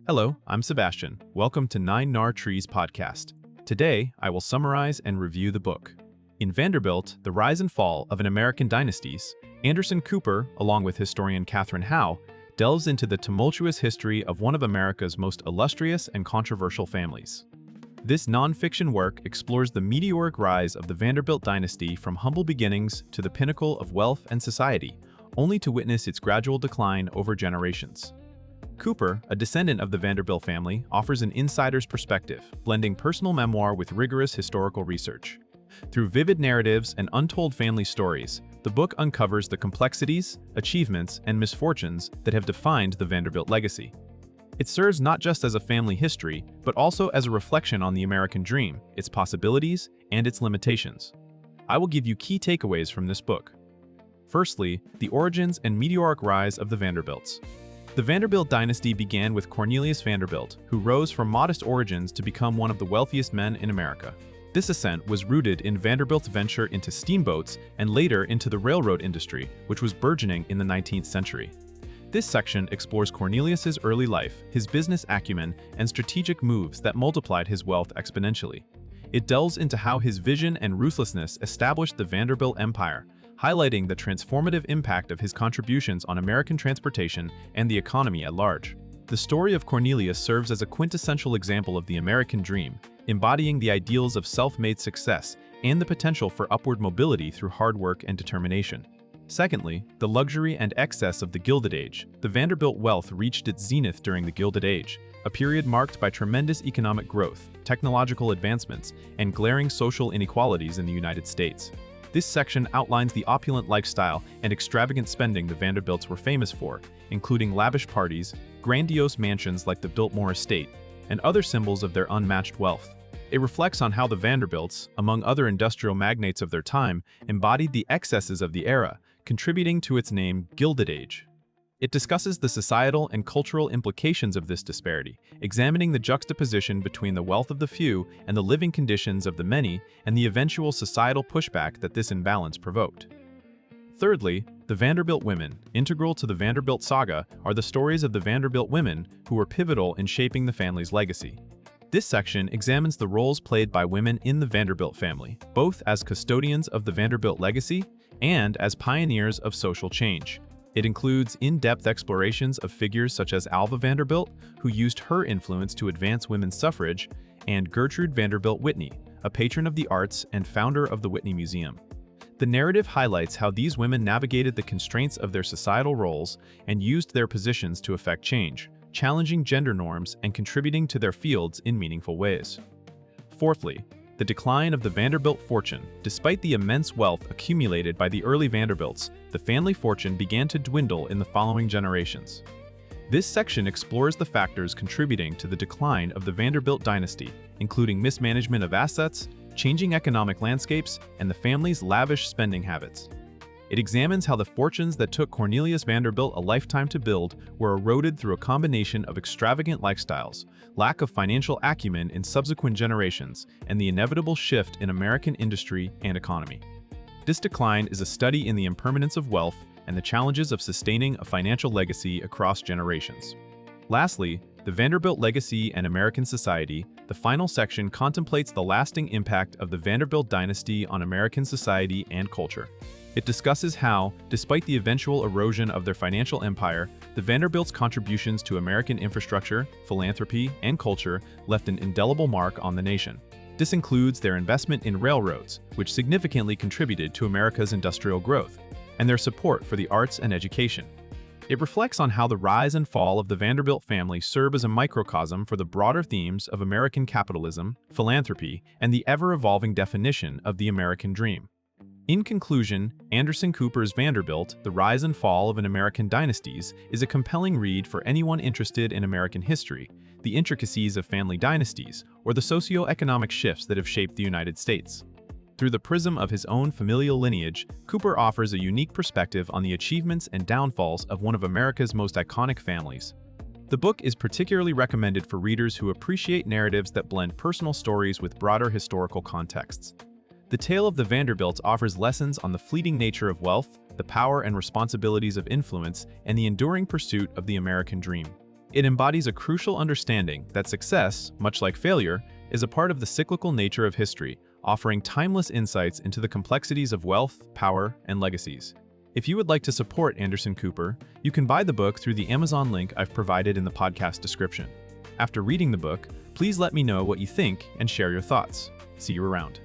Hello, I'm Sebastian. Welcome to 9 Trees podcast. Today, I will summarize and review the book. In Vanderbilt, The Rise and Fall of an American Dynasties, Anderson Cooper, along with historian Catherine Howe, delves into the tumultuous history of one of America's most illustrious and controversial families. This non-fiction work explores the meteoric rise of the Vanderbilt dynasty from humble beginnings to the pinnacle of wealth and society, only to witness its gradual decline over generations. Cooper, a descendant of the Vanderbilt family, offers an insider's perspective, blending personal memoir with rigorous historical research. Through vivid narratives and untold family stories, the book uncovers the complexities, achievements, and misfortunes that have defined the Vanderbilt legacy. It serves not just as a family history, but also as a reflection on the American dream, its possibilities, and its limitations. I will give you key takeaways from this book. Firstly, the origins and meteoric rise of the Vanderbilts. The Vanderbilt dynasty began with Cornelius Vanderbilt, who rose from modest origins to become one of the wealthiest men in America. This ascent was rooted in Vanderbilt's venture into steamboats and later into the railroad industry, which was burgeoning in the 19th century. This section explores Cornelius's early life, his business acumen, and strategic moves that multiplied his wealth exponentially. It delves into how his vision and ruthlessness established the Vanderbilt empire, highlighting the transformative impact of his contributions on American transportation and the economy at large. The story of Cornelius serves as a quintessential example of the American dream, embodying the ideals of self-made success and the potential for upward mobility through hard work and determination. Secondly, the luxury and excess of the Gilded Age. The Vanderbilt wealth reached its zenith during the Gilded Age, a period marked by tremendous economic growth, technological advancements, and glaring social inequalities in the United States. This section outlines the opulent lifestyle and extravagant spending the Vanderbilts were famous for, including lavish parties, grandiose mansions like the Biltmore Estate, and other symbols of their unmatched wealth. It reflects on how the Vanderbilts, among other industrial magnates of their time, embodied the excesses of the era, contributing to its name Gilded Age. It discusses the societal and cultural implications of this disparity, examining the juxtaposition between the wealth of the few and the living conditions of the many and the eventual societal pushback that this imbalance provoked. Thirdly, the Vanderbilt women, integral to the Vanderbilt saga, are the stories of the Vanderbilt women who were pivotal in shaping the family's legacy. This section examines the roles played by women in the Vanderbilt family, both as custodians of the Vanderbilt legacy and as pioneers of social change. It includes in-depth explorations of figures such as Alva Vanderbilt, who used her influence to advance women's suffrage, and Gertrude Vanderbilt Whitney, a patron of the arts and founder of the Whitney Museum. The narrative highlights how these women navigated the constraints of their societal roles and used their positions to effect change, challenging gender norms and contributing to their fields in meaningful ways. Fourthly, the decline of the Vanderbilt fortune. Despite the immense wealth accumulated by the early Vanderbilts, the family fortune began to dwindle in the following generations. This section explores the factors contributing to the decline of the Vanderbilt dynasty, including mismanagement of assets, changing economic landscapes, and the family's lavish spending habits. It examines how the fortunes that took Cornelius Vanderbilt a lifetime to build were eroded through a combination of extravagant lifestyles, lack of financial acumen in subsequent generations, and the inevitable shift in American industry and economy. This decline is a study in the impermanence of wealth and the challenges of sustaining a financial legacy across generations. Lastly, the Vanderbilt legacy and American society. The final section contemplates the lasting impact of the Vanderbilt dynasty on American society and culture. It discusses how, despite the eventual erosion of their financial empire, the Vanderbilts' contributions to American infrastructure, philanthropy, and culture left an indelible mark on the nation. This includes their investment in railroads, which significantly contributed to America's industrial growth, and their support for the arts and education. It reflects on how the rise and fall of the Vanderbilt family serve as a microcosm for the broader themes of American capitalism, philanthropy, and the ever-evolving definition of the American dream. In conclusion, Anderson Cooper's Vanderbilt, The Rise and Fall of an American Dynasties, is a compelling read for anyone interested in American history, the intricacies of family dynasties, or the socio-economic shifts that have shaped the United States. Through the prism of his own familial lineage, Cooper offers a unique perspective on the achievements and downfalls of one of America's most iconic families. The book is particularly recommended for readers who appreciate narratives that blend personal stories with broader historical contexts. The tale of the Vanderbilts offers lessons on the fleeting nature of wealth, the power and responsibilities of influence, and the enduring pursuit of the American dream. It embodies a crucial understanding that success, much like failure, is a part of the cyclical nature of history, offering timeless insights into the complexities of wealth, power, and legacies. If you would like to support Anderson Cooper, you can buy the book through the Amazon link I've provided in the podcast description. After reading the book, please let me know what you think and share your thoughts. See you around.